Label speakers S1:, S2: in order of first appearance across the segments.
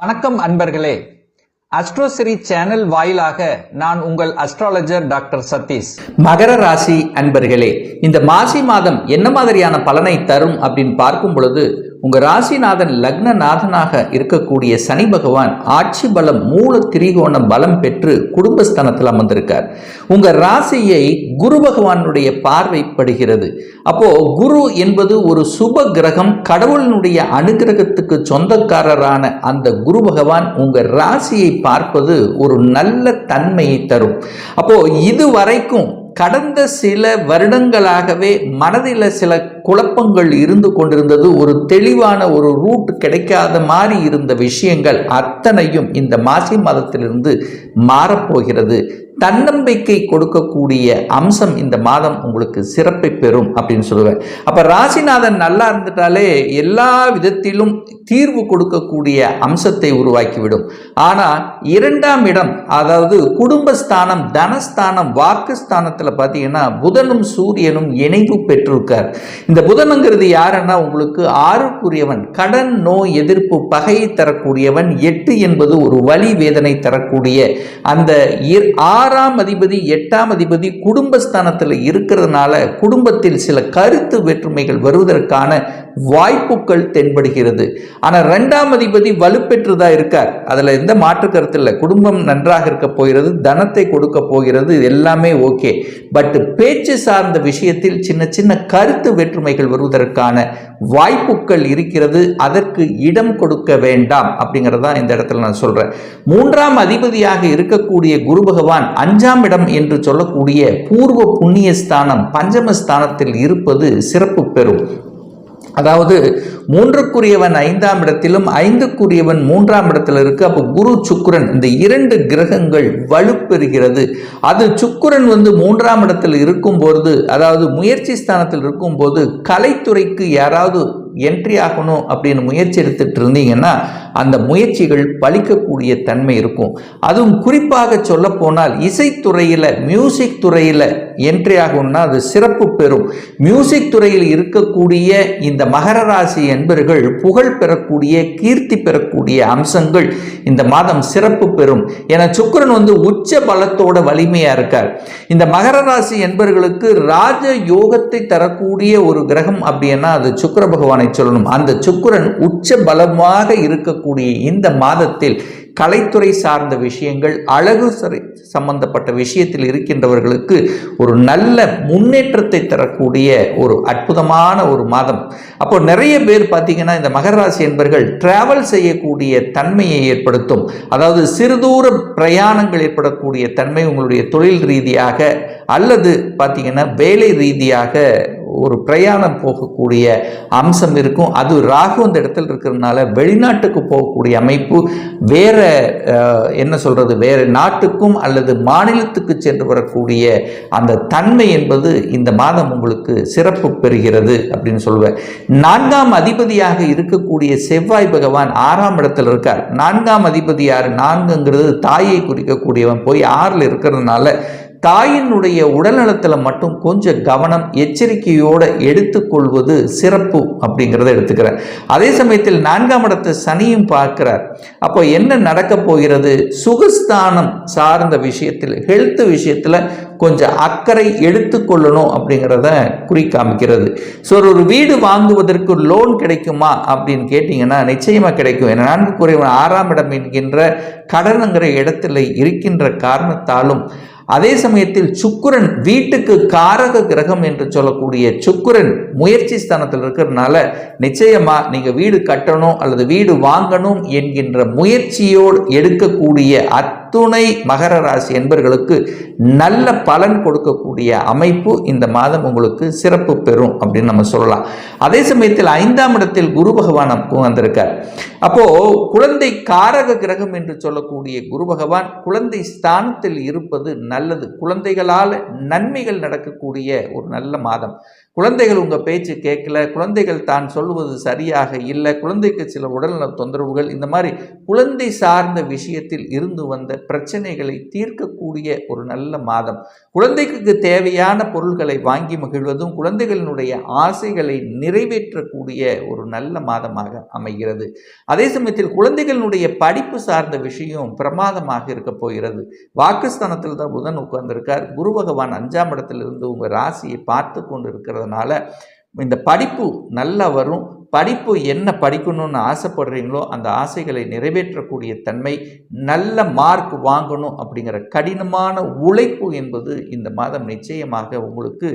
S1: வணக்கம் அன்பர்களே. அஸ்ட்ரோசிரி சேனல் வாயிலாக நான் உங்கள் அஸ்ட்ராலஜர் டாக்டர் சதீஷ்.
S2: மகர ராசி அன்பர்களே, இந்த மாசி மாதம் என்ன மாதிரியான பலனை தரும் அப்படின்னு பார்க்கும் பொழுது, உங்க ராசிநாதன் லக்னநாதனாக இருக்கக்கூடிய சனி பகவான் ஆட்சி பலம் மூல திரிகோண பலம் பெற்று குடும்பஸ்தானத்தில் அமர்ந்திருக்கார். உங்க ராசியை குரு பகவானுடைய பார்வை படுகிறது. அப்போ குரு என்பது ஒரு சுப கிரகம், கடவுளினுடைய அனுகிரகத்துக்கு சொந்தக்காரரான அந்த குரு பகவான் உங்க ராசியை பார்ப்பது ஒரு நல்ல தன்மையை தரும். அப்போ இதுவரைக்கும் கடந்த சில வருடங்களாகவே மனதில் சில குழப்பங்கள் இருந்து கொண்டிருந்தது. ஒரு தெளிவான ஒரு ரூட் கிடைக்காத மாதிரி இருந்த விஷயங்கள் அத்தனையும் இந்த மாசி மாதத்திலிருந்து மாறப்போகிறது. தன்னம்பிக்கை கொடுக்கக்கூடிய அம்சம் இந்த மாதம் உங்களுக்கு சிறப்பை பெறும் அப்படின்னு சொல்லுவேன். அப்ப ராசிநாதன் நல்லா இருந்துட்டாலே எல்லா விதத்திலும் தீர்வு கொடுக்கக்கூடிய அம்சத்தை உருவாக்கிவிடும். ஆனா இரண்டாம் இடம், அதாவது குடும்பஸ்தானம், தனஸ்தானம், வாக்குஸ்தானத்துல பாத்தீங்கன்னா புதனும் சூரியனும் இணைவு பெற்றிருக்கார். இந்த புதனுங்கிறது யாருன்னா உங்களுக்கு ஆறுக்குரியவன், கடன் நோய் எதிர்ப்பு பகையை தரக்கூடியவன். 8 என்பது ஒரு வலி வேதனை தரக்கூடிய அந்த 6ஆம் அதிபதி 8ஆம் அதிபதி குடும்பஸ்தானத்தில் இருக்கிறதுனால குடும்பத்தில் சில கருத்து வேற்றுமைகள் வருவதற்கான வாய்ப்புகள் தென்படுகிறது. ஆனால் 2ஆம் அதிபதி வலுப்பெற்றுதான் இருக்கார். அதுல எந்த மாற்று கருத்து இல்லை. குடும்பம் நன்றாக இருக்க போகிறது, தனத்தை கொடுக்க போகிறது, எல்லாமே ஓகே. பட் பேச்சு சார்ந்த விஷயத்தில் சின்ன சின்ன கருத்து வேற்றுமைகள் வருவதற்கான வாய்ப்புகள் இருக்கிறது. அதற்கு இடம் கொடுக்க வேண்டாம் அப்படிங்கிறதா இந்த இடத்துல நான் சொல்றேன். 3ஆம் அதிபதியாக இருக்கக்கூடிய குரு பகவான் 5ஆம் இடம் என்று சொல்லக்கூடிய பூர்வ புண்ணிய ஸ்தானம் பஞ்சமஸ்தானத்தில் இருப்பது சிறப்பு பெறும். அதாவது 3க்குரியவன் 5ஆம் இடத்திலும் 5க்குரியவன் 3ஆம் இடத்தில் இருக்கு. அப்போ குரு சுக்கிரன் இந்த 2 கிரகங்கள் வலுப்பெறுகிறது. அது சுக்கிரன் 3ஆம் இடத்தில் இருக்கும்போது, அதாவது முயற்சி ஸ்தானத்தில் இருக்கும்போது கலைத்துறைக்கு யாராவது என்ட்ரி ஆகணும் அப்படின்னு முயற்சி எடுத்துட்டு இருந்தீங்கன்னா அந்த முயற்சிகள் பலிக்கக்கூடிய தன்மை இருக்கும். அதுவும் குறிப்பாக சொல்ல போனால் இசைத்துறையில், மியூசிக் துறையில் என்ட்ரி ஆகணும்னா அது சிறப்பு பெறும். மியூசிக் துறையில் இருக்கக்கூடிய இந்த மகர ராசி என்பர்கள் புகழ் பெறக்கூடிய, கீர்த்தி பெறக்கூடிய அம்சங்கள் இந்த மாதம் சிறப்பு பெறும். என சுக்கிரன் உச்ச பலத்தோட வலிமையா இருக்கார். இந்த மகர ராசி என்பர்களுக்கு ராஜ யோகத்தை தரக்கூடிய ஒரு கிரகம் அப்படின்னா அது சுக்கிர பகவானை சொல்லணும். அந்த சுக்கிரன் உச்ச பலமாக இருக்கக்கூடிய இந்த மாதத்தில் கலைத்துறை சார்ந்த விஷயங்கள், அழகு சம்பந்தப்பட்ட விஷயத்தில் இருக்கின்றவர்களுக்கு ஒரு நல்ல முன்னேற்றத்தை தரக்கூடிய ஒரு அற்புதமான ஒரு மாதம். அப்போ நிறைய பேர் பார்த்தீங்கன்னா இந்த மகர ராசி என்பர்கள் டிராவல் செய்யக்கூடிய தன்மையை ஏற்படுத்தும். அதாவது சிறுதூர பிரயாணங்கள் ஏற்படக்கூடிய தன்மை உங்களுடைய தொழில் ரீதியாக அல்லது பார்த்தீங்கன்னா வேலை ரீதியாக ஒரு பிரயாணம் போகக்கூடிய அம்சம் இருக்கும். அது ராகு அந்த இடத்துல இருக்கிறதுனால வெளிநாட்டுக்கு போகக்கூடிய அமைப்பு, வேற என்ன சொல்றது, வேற நாட்டுக்கும் அல்லது மாநிலத்துக்கு சென்று வரக்கூடிய அந்த தன்மை என்பது இந்த மாதம் உங்களுக்கு சிறப்பு பெறுகிறது அப்படின்னு சொல்லுவேன். 4ஆம் அதிபதியாக இருக்கக்கூடிய செவ்வாய் பகவான் 6ஆம் இடத்துல இருக்கார். 4ஆம் அதிபதி யாரு? 4ங்கிறது தாயை குறிக்கக்கூடியவன், போய் 6ல் இருக்கிறதுனால தாயினுடைய உடல்நலத்தில் மட்டும் கொஞ்சம் கவனம், எச்சரிக்கையோடு எடுத்துக்கொள்வது சிறப்பு அப்படிங்கிறத எடுத்துக்கிறேன். அதே சமயத்தில் 4ஆம் இடத்தை சனியும் பார்க்கிறார். அப்போ என்ன நடக்க போகிறது? சுகஸ்தானம் சார்ந்த விஷயத்தில், ஹெல்த் விஷயத்தில் கொஞ்சம் அக்கறை எடுத்துக்கொள்ளணும் அப்படிங்கிறத குறிக்காமிக்கிறது. ஸோ ஒரு வீடு வாங்குவதற்கு லோன் கிடைக்குமா அப்படின்னு கேட்டிங்கன்னா நிச்சயமாக கிடைக்கும். 4க்குரியவன் 6ஆம் இடம் என்கின்ற கடனுங்கிற இடத்துல இருக்கின்ற காரணத்தாலும், அதே சமயத்தில் சுக்கிரன் வீட்டுக்கு காரக கிரகம் என்று சொல்லக்கூடிய சுக்கிரன் முயற்சி ஸ்தானத்தில் இருக்கிறதுனால நிச்சயமா நீங்க வீடு கட்டணும் அல்லது வீடு வாங்கணும் என்கின்ற முயற்சியோடு எடுக்கக்கூடிய அத்துணை மகர ராசி என்பர்களுக்கு நல்ல பலன் கொடுக்கக்கூடிய அமைப்பு இந்த மாதம் உங்களுக்கு சிறப்பு பெறும் அப்படின்னு நம்ம சொல்லலாம். அதே சமயத்தில் 5ஆம் இடத்தில் குரு பகவான் வந்திருக்கார். அப்போ குழந்தை காரக கிரகம் என்று சொல்லக்கூடிய குரு பகவான் குழந்தை ஸ்தானத்தில் இருப்பது நல்லது. குழந்தைகளால் நன்மைகள் நடக்கக்கூடிய ஒரு நல்ல மாதம். குழந்தைகள் உங்கள் பேச்சு கேட்கல, குழந்தைகள் தான் சொல்வது சரியாக இல்லை, குழந்தைக்கு சில உடல்நல தொந்தரவுகள், இந்த மாதிரி குழந்தை சார்ந்த விஷயத்தில் இருந்து வந்த பிரச்சனைகளை தீர்க்கக்கூடிய ஒரு நல்ல மாதம். குழந்தைக்கு தேவையான பொருள்களை வாங்கி மகிழ்வதும் குழந்தைகளினுடைய ஆசைகளை நிறைவேற்றக்கூடிய ஒரு நல்ல மாதமாக அமைகிறது. அதே சமயத்தில் குழந்தைகளினுடைய படிப்பு சார்ந்த விஷயம் பிரமாதமாக இருக்க போகிறது. வாக்குஸ்தானத்தில் தான் புதன் உட்கார்ந்திருக்கார். குரு பகவான் 5ஆம் இடத்திலிருந்து உங்கள் ராசியை பார்த்து கொண்டு இருக்கிறதுனால இந்த படிப்பு நல்லா வரும். படிப்பு என்ன படிக்கணும்னு ஆசைப்படுறீங்களோ அந்த ஆசைகளை நிறைவேற்றக்கூடிய தன்மை, நல்ல மார்க் வாங்கணும் அப்படிங்கிற கடினமான உழைப்பு என்பது இந்த மாதம் நிச்சயமாக உங்களுக்கு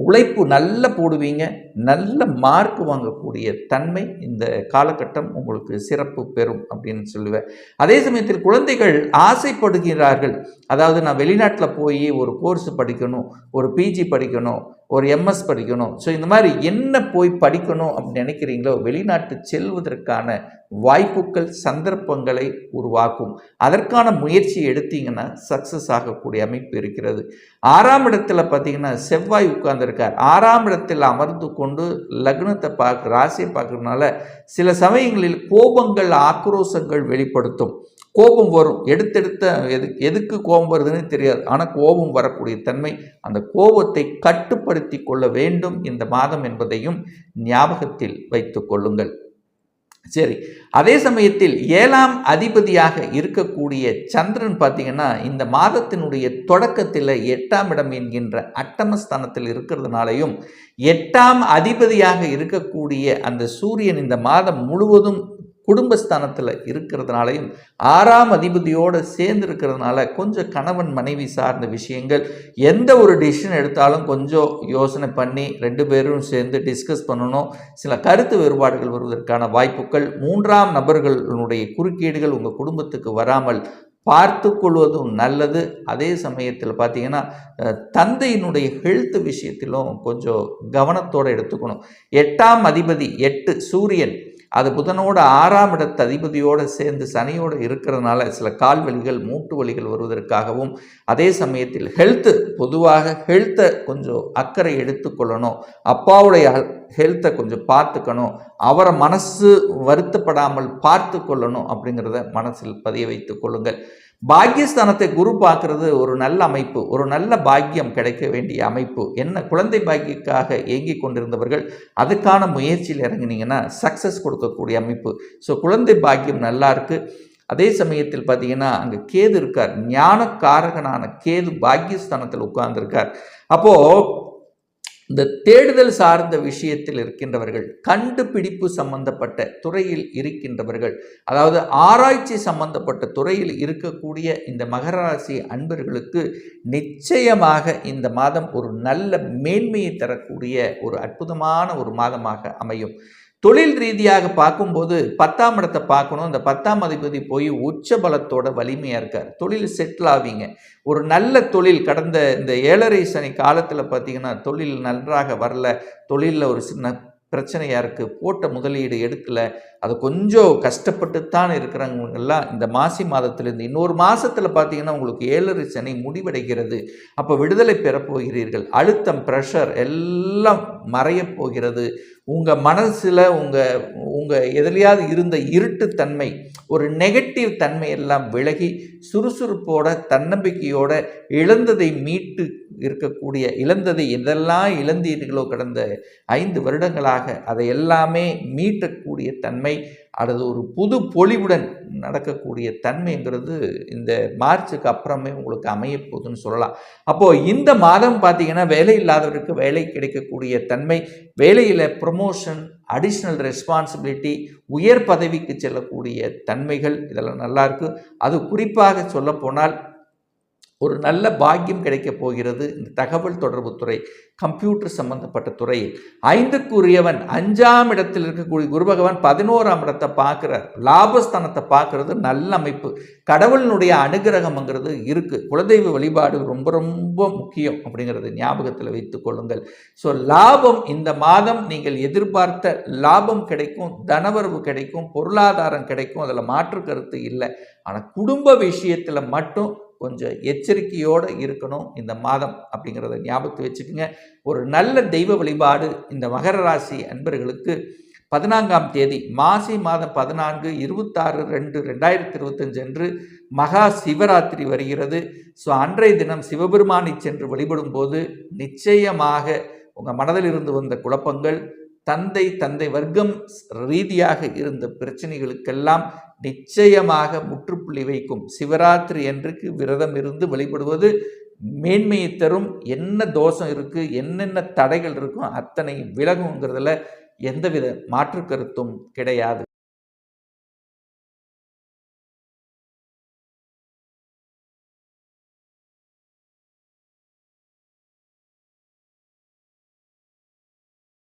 S2: உழைப்பு நல்ல போடுவீங்க. நல்ல மார்க் வாங்கக்கூடிய தன்மை இந்த காலகட்டம் உங்களுக்கு சிறப்பு பெறும் அப்படின்னு சொல்லுவேன். அதே சமயத்தில் குழந்தைகள் ஆசைப்படுகிறார்கள், அதாவது நான் வெளிநாட்டில் போய் ஒரு கோர்ஸ் படிக்கணும், ஒரு பிஜி படிக்கணும், ஒரு எம்எஸ் படிக்கணும், ஸோ இந்த மாதிரி என்ன போய் படிக்கணும் அப்படின்னு நினைக்கிறீங்களோ வெளிநாட்டு செல்வதற்கான வாய்ப்புகள் சந்தர்ப்பங்களை உருவாக்கும். அதற்கான முயற்சி எடுத்தீங்கன்னா சக்சஸ் ஆகக்கூடிய அமைப்பு இருக்கிறது. 6ஆம் இடத்துல பார்த்தீங்கன்னா செவ்வாய் உட்கார்ந்துருக்கார். 6ஆம் இடத்தில் அமர்ந்து கொண்டு லக்னத்தை ராசியை பார்க்கறதுனால சில சமயங்களில் கோபங்கள் ஆக்ரோஷங்கள் வெளிப்படுத்தும். கோபம் வரும், எடுத்தெடுத்த எதுக்கு கோபம் வருதுன்னு தெரியாது, ஆனால் கோபம் வரக்கூடிய தன்மை, அந்த கோபத்தை கட்டுப்படுத்தி கொள்ள வேண்டும் இந்த மாதம் என்பதையும் ஞாபகத்தில் வைத்துக் கொள்ளுங்கள். சரி, அதே சமயத்தில் 7ஆம் அதிபதியாக இருக்கக்கூடிய சந்திரன் பார்த்தீங்கன்னா இந்த மாதத்தினுடைய தொடக்கத்தில் 8ஆம் இடம் என்கின்ற அட்டமஸ்தானத்தில் இருக்கிறதுனாலையும் 8ஆம் அதிபதியாக இருக்கக்கூடிய அந்த சூரியன் இந்த மாதம் முழுவதும் குடும்பஸ்தானத்தில் இருக்கிறதுனாலையும் 6ஆம் அதிபதியோடு சேர்ந்து இருக்கிறதுனால கொஞ்சம் கணவன் மனைவி சார்ந்த விஷயங்கள், எந்த ஒரு டிசிஷன் எடுத்தாலும் கொஞ்சம் யோசனை பண்ணி 2 பேரும் சேர்ந்து டிஸ்கஸ் பண்ணணும். சில கருத்து வேறுபாடுகள் வருவதற்கான வாய்ப்புகள், 3ஆம் நபர்களுடைய குறுக்கீடுகள் உங்கள் குடும்பத்துக்கு வராமல் பார்த்து கொள்வதும் நல்லது. அதே சமயத்தில் பார்த்தீங்கன்னா தந்தையினுடைய ஹெல்த் விஷயத்திலும் கொஞ்சம் கவனத்தோடு எடுத்துக்கணும். 8ஆம் அதிபதி 8 சூரியன், அது புதனோட 6ஆம் இடத்து அதிபதியோடு சேர்ந்து சனியோடு இருக்கிறதுனால சில கால் வலிகள் மூட்டு வலிகள் வருவதற்காகவும், அதே சமயத்தில் பொதுவாக ஹெல்த்தை கொஞ்சம் அக்கறை எடுத்துக்கொள்ளணும். அப்பாவுடைய ஹெல்த்தை கொஞ்சம் பார்த்துக்கணும், அவரை மனசு வருத்தப்படாமல் பார்த்து கொள்ளணும் அப்படிங்கிறத மனசில் பதிய வைத்துக் கொள்ளுங்கள். பாக்கியஸ்தானத்தை குரு பார்க்கறது ஒரு நல்ல அமைப்பு, ஒரு நல்ல பாக்கியம் கிடைக்க வேண்டிய அமைப்பு. என்ன, குழந்தை பாக்கியக்காக ஏங்கி கொண்டிருந்தவர்கள் அதுக்கான முயற்சியில் இறங்கினீங்கன்னா சக்சஸ் கொடுக்கக்கூடிய அமைப்பு. ஸோ குழந்தை பாக்கியம் நல்லா இருக்கு. அதே சமயத்தில் பார்த்தீங்கன்னா அங்கே கேது இருக்கார், ஞானக்காரகனான கேது பாக்கியஸ்தானத்தில் உட்கார்ந்துருக்கார். அப்போது இந்த தேடுதல் சார்ந்த விஷயத்தில் இருக்கின்றவர்கள், கண்டுபிடிப்பு சம்பந்தப்பட்ட துறையில் இருக்கின்றவர்கள், அதாவது ஆராய்ச்சி சம்பந்தப்பட்ட துறையில் இருக்கக்கூடிய இந்த மகர ராசி அன்பர்களுக்கு நிச்சயமாக இந்த மாதம் ஒரு நல்ல மேன்மையை தரக்கூடிய ஒரு அற்புதமான ஒரு மாதமாக அமையும். தொழில் ரீதியாக பார்க்கும்போது 10ஆம் இடத்தை பார்க்கணும். இந்த 10ஆம் அதிபதி போய் உச்ச பலத்தோட வலிமையாக இருக்கார். தொழில் செட்டில் ஆவீங்க. ஒரு நல்ல தொழில், கடந்த இந்த 7.5 சனி காலத்தில் பார்த்தீங்கன்னா தொழில் நன்றாக வரல, தொழிலில் ஒரு சின்ன பிரச்சனையாக இருக்குது, போட்ட முதலீடு எடுக்கலை, அது கொஞ்சம் கஷ்டப்பட்டுத்தான் இருக்கிறவங்கெல்லாம் இந்த மாசி மாதத்திலிருந்து இன்னொரு மாதத்தில் பார்த்தீங்கன்னா உங்களுக்கு 7.5 சனி முடிவடைகிறது. அப்போ விடுதலை பெறப்போகிறீர்கள். அழுத்தம், ப்ரெஷர் எல்லாம் மறையப் போகிறது. உங்கள் மனசில் உங்கள் எதிலையாவது இருந்த இருட்டுத்தன்மை, ஒரு நெகட்டிவ் தன்மை எல்லாம் விலகி சுறுசுறுப்போட தன்னம்பிக்கையோட இழந்ததை மீட்டு இருக்கக்கூடிய, இழந்ததை எதெல்லாம் இழந்தீர்களோ கடந்த 5 வருடங்களாக அதை எல்லாமே மீட்டக்கூடிய தன்மை, அது ஒரு புது பொலிவுடன் நடக்கக்கூடிய தன்மைங்கிறது இந்த மார்ச்சுக்கு அப்புறமே உங்களுக்கு அமையப்போகுதுன்னு சொல்லலாம். அப்போது இந்த மாதம் பார்த்தீங்கன்னா வேலை இல்லாதவருக்கு வேலை கிடைக்கக்கூடிய தன்மை, வேலையில் ப்ரொமோஷன், அடிஷ்னல் ரெஸ்பான்சிபிலிட்டி, உயர் பதவிக்கு செல்லக்கூடிய தன்மைகள் இதெல்லாம் நல்லா இருக்கு. அது குறிப்பாக சொல்லப்போனால் ஒரு நல்ல பாக்கியம் கிடைக்கப் போகிறது. இந்த தகவல் தொடர்பு துறை, கம்ப்யூட்டர் சம்பந்தப்பட்ட துறையில் 5க்குரியவன் 5ஆம் இடத்தில் இருக்கக்கூடிய குரு பகவான் 11ஆம் இடத்தை பார்க்குறார். லாபஸ்தானத்தை பார்க்கறது நல்ல அமைப்பு. கடவுளினுடைய அனுகிரகம்ங்கிறது இருக்கு. குலதெய்வ வழிபாடு ரொம்ப ரொம்ப முக்கியம் அப்படிங்கிறது ஞாபகத்தில் வைத்துக் கொள்ளுங்கள். ஸோ லாபம் இந்த மாதம் நீங்கள் எதிர்பார்த்த லாபம் கிடைக்கும், தனவரவு கிடைக்கும், பொருளாதாரம் கிடைக்கும், அதில் மாற்று கருத்து இல்லை. ஆனால் குடும்ப விஷயத்தில் மட்டும் கொஞ்சம் எச்சரிக்கையோடு இருக்கணும் இந்த மாதம் அப்படிங்கிறத ஞாபகத்தை வச்சுக்கோங்க. ஒரு நல்ல தெய்வ வழிபாடு இந்த மகர ராசி அன்பர்களுக்கு 14ஆம் தேதி மாசி மாதம் 14/26/2025 அன்று மகா சிவராத்திரி வருகிறது. ஸோ அன்றைய தினம் சிவபெருமானை சென்று வழிபடும் போது நிச்சயமாக உங்கள் மனதில் இருந்து வந்த குழப்பங்கள், தந்தை வர்க்கம் ரீதியாக இருந்த பிரச்சனைகளுக்கெல்லாம் நிச்சயமாக முற்றுப்புள்ளி வைக்கும். சிவராத்திரி அன்றைக்கு விரதம் இருந்து வழிபடுவது மேன்மையை தரும். என்ன தோஷம் இருக்குது, என்னென்ன தடைகள் இருக்கும் அத்தனை விலகுங்கிறதுல எந்தவித மாற்று கருத்தும் கிடையாது.